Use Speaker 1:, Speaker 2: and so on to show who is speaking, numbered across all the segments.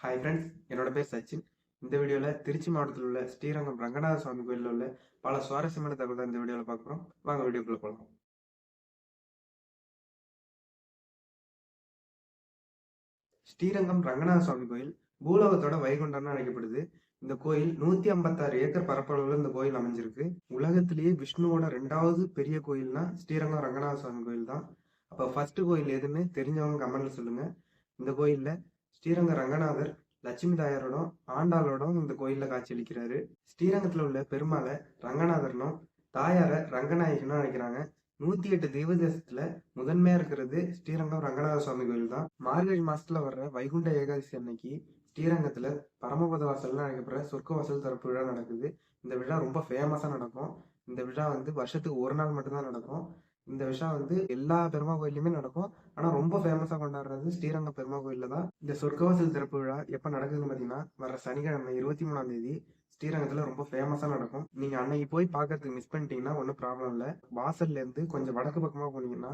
Speaker 1: Hi friends, என்னோட பேர் சச்சின். இந்த வீடியோவில் திருச்சி மாவட்டத்தில் உள்ள ஸ்ரீரங்கம் ரங்கநாத சுவாமி கோயிலில் உள்ள பல சுவாரஸ்யமான தகவல் தான் இந்த வீடியோவில் பார்க்க போகிறோம். வாங்க வீடியோக்குள்ளே போகலாம். ஸ்ரீரங்கம் ரங்கநாத சுவாமி கோயில் பூலோகத்தோட வைகுண்டம்னு அழைக்கப்படுது. இந்த கோயில் 156 ஏக்கர் பரப்பளவில் இந்த கோயில் அமைஞ்சிருக்கு. உலகத்திலேயே விஷ்ணுவோட 2வது பெரிய கோயில்னா ஸ்ரீரங்கம் ரங்கநாத சுவாமி கோயில் தான். அப்போ ஃபர்ஸ்ட் கோயில் எதுன்னு தெரிஞ்சவங்க கமெண்ட்ல சொல்லுங்க. இந்த கோயிலில் ஸ்ரீரங்க ரங்கநாதர் லட்சுமி தாயாரோடும் ஆண்டாளோடும் இந்த கோயிலில் காட்சியளிக்கிறாரு. ஸ்ரீரங்கத்தில் உள்ள பெருமாளை ரங்கநாதரனும் தாயாரை ரங்கநாயகனும் அழைக்கிறாங்க. 108 தெய்வ தேசத்துல முதன்மையா இருக்கிறது ஸ்ரீரங்கம் ரங்கநாத சுவாமி கோயில் தான். மார்கழி மாசத்துல வர்ற வைகுண்ட ஏகாதசி அன்னைக்கு ஸ்ரீரங்கத்துல பரமபத வாசல்னு அழைக்கப்படுற சொர்க்க வாசல் திறப்பு விழா நடக்குது. இந்த விழா ரொம்ப ஃபேமஸா நடக்கும். இந்த விழா வருஷத்துக்கு ஒரு நாள் மட்டும்தான் நடக்கும். இந்த விஷயம் எல்லா பெருமா கோயிலுமே நடக்கும். ஆனா ரொம்ப ஃபேமஸா கொண்டாடுறது ஸ்ரீரங்கம் பெருமா கோயில்ல தான். இந்த சொர்க்கவாசல் திறப்பு விழா எப்ப நடக்குதுன்னு பாத்தீங்கன்னா வர சனிக்கிழமை 23ஆம் தேதி ஸ்ரீரங்கத்துல ரொம்ப ஃபேமஸா நடக்கும். நீங்க அன்னைக்கு போய் பாக்குறதுக்கு மிஸ் பண்ணிட்டீங்கன்னா ஒன்றும் ப்ராப்ளம் இல்லை. வாசல்ல இருந்து கொஞ்சம் வடக்கு பக்கமா போனீங்கன்னா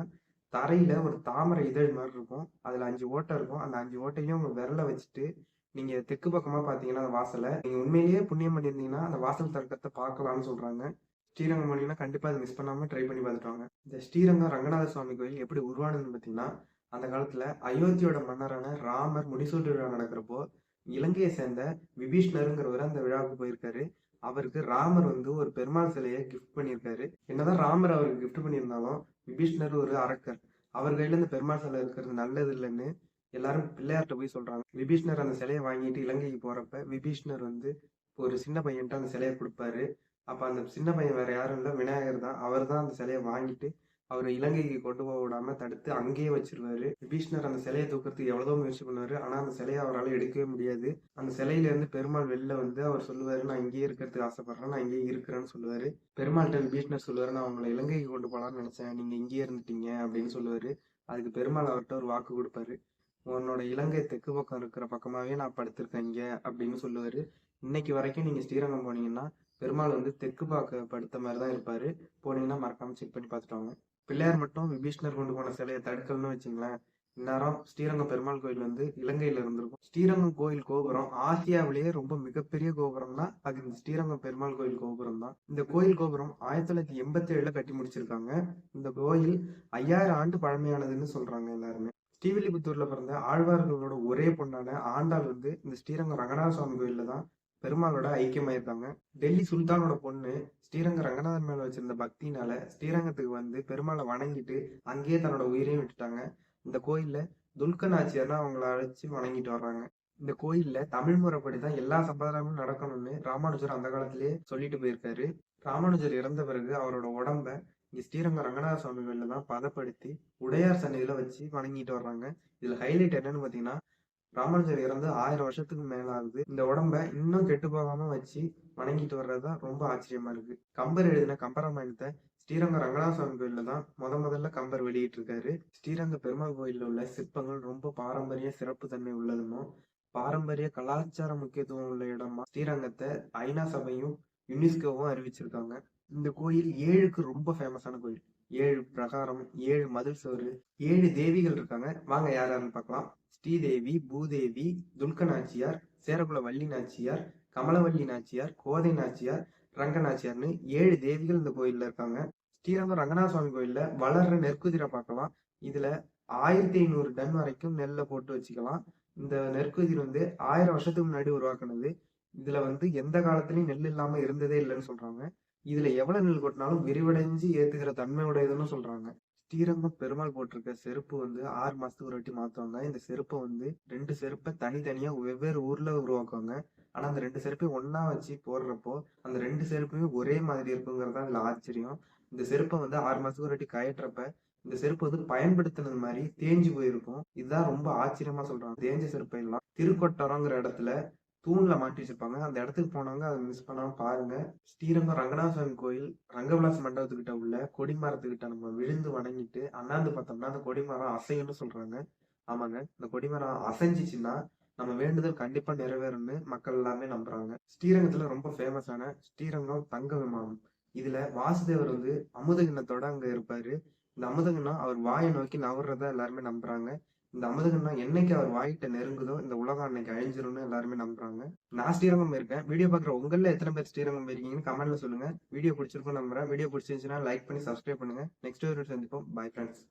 Speaker 1: தரையில ஒரு தாமரை இதழ் மாதிரி இருக்கும். அதுல 5 ஓட்டை இருக்கும். அந்த 5 ஓட்டையும் உங்க விரல வச்சுட்டு நீங்க தெற்கு பக்கமா பாத்தீங்கன்னா அந்த வாசலை நீங்க உண்மையிலேயே புண்ணியம் பண்ணியிருந்தீங்கன்னா அந்த வாசல் திறக்கத்தை பார்க்கலாம்னு சொல்றாங்க. ஸ்ரீரங்கம் போனீங்கன்னா கண்டிப்பா அதை மிஸ் பண்ணாம ட்ரை பண்ணி பார்த்துட்டு. இந்த ஸ்ரீரங்கம் ரங்கநாத சுவாமி கோயில் எப்படி உருவானதுன்னு பார்த்தீங்கன்னா, அந்த காலத்துல அயோத்தியோட மன்னரான ராமர் முடிசூட்டு விழா நடக்கிறப்போ இலங்கையை சேர்ந்த விபீஷ்ணருங்கிறவர் அந்த விழாவுக்கு போயிருக்காரு. அவருக்கு ராமர் ஒரு பெருமாள் சிலையை கிஃப்ட் பண்ணியிருக்காரு. என்னதான் ராமர் அவருக்கு கிஃப்ட் பண்ணியிருந்தாலும் விபீஷ்ணர் ஒரு அரக்கர். அவர் கையில இந்த பெருமாள் சிலை இருக்கிறது நல்லது இல்லைன்னு எல்லாரும் பிள்ளையார்கிட்ட போய் சொல்றாங்க. விபீஷ்ணர் அந்த சிலையை வாங்கிட்டு இலங்கைக்கு போறப்ப விபீஷ்ணர் ஒரு சின்ன பையன்ட்டு அந்த சிலையை கொடுப்பாரு. அப்ப அந்த சின்ன பையன் வேற யாரும் இல்லை, விநாயகர் தான். அவர் தான் அந்த சிலையை வாங்கிட்டு அவரை இலங்கைக்கு கொண்டு போக விடாம தடுத்து அங்கேயே வச்சிருவாரு. விபீஷ்ணர் அந்த சிலையை தூக்கிறதுக்கு எவ்வளவோ முயற்சி பண்ணுவாரு. ஆனா அந்த சிலையை அவரால் எடுக்கவே முடியாது. அந்த சிலையில இருந்து பெருமாள் வெளில அவர் சொல்லுவாரு, நான் இங்கேயே இருக்கிறதுக்கு ஆசைப்படுறேன், நான் இங்கேயே இருக்கிறேன்னு சொல்லுவாரு. பெருமாள்கிட்ட விபீஷ்ணர் சொல்லுவாரு, நான் உங்களை இலங்கைக்கு கொண்டு போகலான்னு நினைச்சேன், நீங்க இங்கேயே இருந்துட்டீங்க அப்படின்னு சொல்லுவாரு. அதுக்கு பெருமாள் அவர்கிட்ட ஒரு வாக்கு கொடுப்பாரு, உன்னோட இலங்கை தெற்கு பக்கம் இருக்கிற பக்கமாவே நான் படுத்திருக்கேன் இங்க அப்படின்னு சொல்லுவாரு. இன்னைக்கு வரைக்கும் நீங்க ஸ்ரீரங்கம் போனீங்கன்னா பெருமாள் தெற்கு பார்க்க படுத்த மாதிரி தான் இருப்பாரு. போனீங்கன்னா மறக்காம செக் பண்ணி பார்த்துட்டு வாங்க. பிள்ளையார் மட்டும் விபீஷ்ணர் கொண்டு போன சிலையை தடுக்கணும்னு வச்சுங்களேன், இந்நேரம் ஸ்ரீரங்கம் பெருமாள் கோயில் இலங்கையில இருந்திருக்கும். ஸ்ரீரங்கம் கோயில் கோபுரம் ஆசியாவிலேயே ரொம்ப மிகப்பெரிய கோபுரம்னா அது இந்த ஸ்ரீரங்கம் பெருமாள் கோயில் கோபுரம் தான். இந்த கோயில் கோபுரம் 1987 கட்டி முடிச்சிருக்காங்க. இந்த கோயில் 5000 ஆண்டு பழமையானதுன்னு சொல்றாங்க எல்லாருமே. ஸ்ரீவில்லிபுத்தூர்ல பிறந்த ஆழ்வார்களோட ஒரே பொண்ணான ஆண்டாள் இந்த ஸ்ரீரங்கம் ரங்கநாத சுவாமி கோயில்ல தான் பெருமாளோட ஐக்கியமாயிருக்காங்க. டெல்லி சுல்தானோட பொண்ணு ஸ்ரீரங்க ரங்கநாதன் மேல வச்சிருந்த பக்தினால ஸ்ரீரங்கத்துக்கு பெருமாளை வணங்கிட்டு அங்கேயே தன்னோட உயிரையும் விட்டுட்டாங்க. இந்த கோயில்ல துல்கன் ஆச்சியார்னா அவங்கள அழைச்சு வணங்கிட்டு வர்றாங்க. இந்த கோயில்ல தமிழ் முறைப்படிதான் எல்லா சம்பிரதாயமும் நடக்கணும்னு ராமானுஜர் அந்த காலத்திலேயே சொல்லிட்டு போயிருக்காரு. ராமானுஜர் இறந்த பிறகு அவரோட உடம்ப இங்க ஸ்ரீரங்க ரங்கநாத சுவாமி கோயில்ல தான் பதப்படுத்தி உடையார் சன்னிதியில வச்சு வணங்கிட்டு வர்றாங்க. இதுல ஹைலைட் என்னன்னு பாத்தீங்கன்னா, ராமானுஜர் இறந்து 1000 வருஷத்துக்கு மேல ஆகுது. இந்த உடம்ப இன்னும் கெட்டு போகாம வச்சு வணங்கிட்டு வர்றதுதான் ரொம்ப ஆச்சரியமா இருக்கு. கம்பர் எழுதின கம்பராமாயணத்தை ஸ்ரீரங்க ரங்கநாத சுவாமி கோயில்ல தான் முதல்ல கம்பர் வெளியிட்டு இருக்காரு. ஸ்ரீரங்க பெருமாள் கோயில்ல உள்ள சிற்பங்கள் ரொம்ப பாரம்பரிய சிறப்பு தன்மை உள்ளதும் பாரம்பரிய கலாச்சார முக்கியத்துவம் உள்ள இடமா ஸ்ரீரங்கத்தை ஐநா சபையும் யுனெஸ்கோவும் அறிவிச்சிருக்காங்க. இந்த கோயில் 7க்கு ரொம்ப ஃபேமஸான கோயில். 7 பிரகாரம், 7 மதில் சுவர், 7 தேவிகள் இருக்காங்க. வாங்க யார் யாருன்னு பார்க்கலாம். ஸ்ரீதேவி, பூதேவி, துல்க நாச்சியார், சேரகுல வள்ளி நாச்சியார், கமலவள்ளி நாச்சியார், கோதை நாச்சியார், ரங்க நாச்சியார்னு 7 தேவிகள் இந்த கோயில்ல இருக்காங்க. ஸ்ரீரங்கம் ரங்கநாத சுவாமி கோயில்ல வளர்ற நெற்குதிரை பார்க்கலாம். இதுல 1500 டன் வரைக்கும் நெல்லை போட்டு வச்சுக்கலாம். இந்த நெற்குதிர் 1000 வருஷத்துக்கு முன்னாடி உருவாக்குனது. இதுல எந்த காலத்திலயும் நெல் இல்லாம இருந்ததே இல்லைன்னு சொல்றாங்க. இதுல எவ்வளவு நெல் கொட்டினாலும் விரிவடைஞ்சு ஏத்துக்கிற தன்மை உடையதுன்னு சொல்றாங்க. ஸ்ரீரங்கம் பெருமாள் போட்டிருக்க செருப்பு 6 மாசத்துக்கு ஒரு வாட்டி மாத்துவாங்க. இந்த செருப்பை 2 செருப்பை தனித்தனியா வெவ்வேறு ஊர்ல உருவாக்குவாங்க. ஆனா அந்த 2 செருப்பையும் ஒன்னா வச்சு போடுறப்போ அந்த 2 செருப்புமே ஒரே மாதிரி இருக்குங்கிறதா இதுல ஆச்சரியம். இந்த செருப்பை 6 மாசத்துக்கு ஒரு வாட்டி கயற்றப்ப இந்த செருப்பு பயன்படுத்தினது மாதிரி தேஞ்சு போயிருக்கும். இதுதான் ரொம்ப ஆச்சரியமா சொல்றாங்க. தேஞ்ச செருப்பை எல்லாம் திருக்கொட்டரங்கிற இடத்துல தூண்ல மாட்டி வச்சிருப்பாங்க. அந்த இடத்துக்கு போனவங்க அதை மிஸ் பண்ணாம பாருங்க. ஸ்ரீரங்கம் ரங்கநாத சுவாமி கோயில் ரங்கவிலாஸ் மண்டபத்துக்கிட்ட உள்ள கொடிமரத்துக்கிட்ட நம்ம விழுந்து வணங்கிட்டு அண்ணாந்து பார்த்தோம்னா அந்த கொடிமரம் அசையும்னு சொல்றாங்க. ஆமாங்க, இந்த கொடிமரம் அசைஞ்சிச்சுன்னா நம்ம வேண்டுதல் கண்டிப்பா நிறைவேறும்னு மக்கள் எல்லாமே நம்புறாங்க. ஸ்ரீரங்கத்துல ரொம்ப ஃபேமஸான ஸ்ரீரங்கம் தங்க விமானம். இதுல வாசுதேவர் அமுத கிண்ணத்தோட அங்க இருப்பாரு. இந்த அமுத கிண்ணம் அவர் வாயை நோக்கி நவர்றதா எல்லாருமே நம்புறாங்க. இந்த அமுதகண்ணா என்னைக்கு அவர் வாய்கிட்ட நெருங்குதோ இந்த உலகம் அன்னைக்கு அழிஞ்சிரும்னு எல்லாருமே நம்புறாங்க. நான் ஸ்ரீரங்கம் இருக்கேன். வீடியோ பார்க்குற உங்களில் எத்தனை பேர் ஸ்ரீரங்கம் இருக்கீங்கன்னு கமெண்ட்ல சொல்லுங்க. வீடியோ பிடிச்சிருக்கும் நம்புறேன். வீடியோ பிடிச்சிருந்துச்சுன்னா லைக் பண்ணி சப்ஸ்கிரைப் பண்ணுங்க. நெக்ஸ்ட் வீடியோ சந்திப்போம். Bye friends.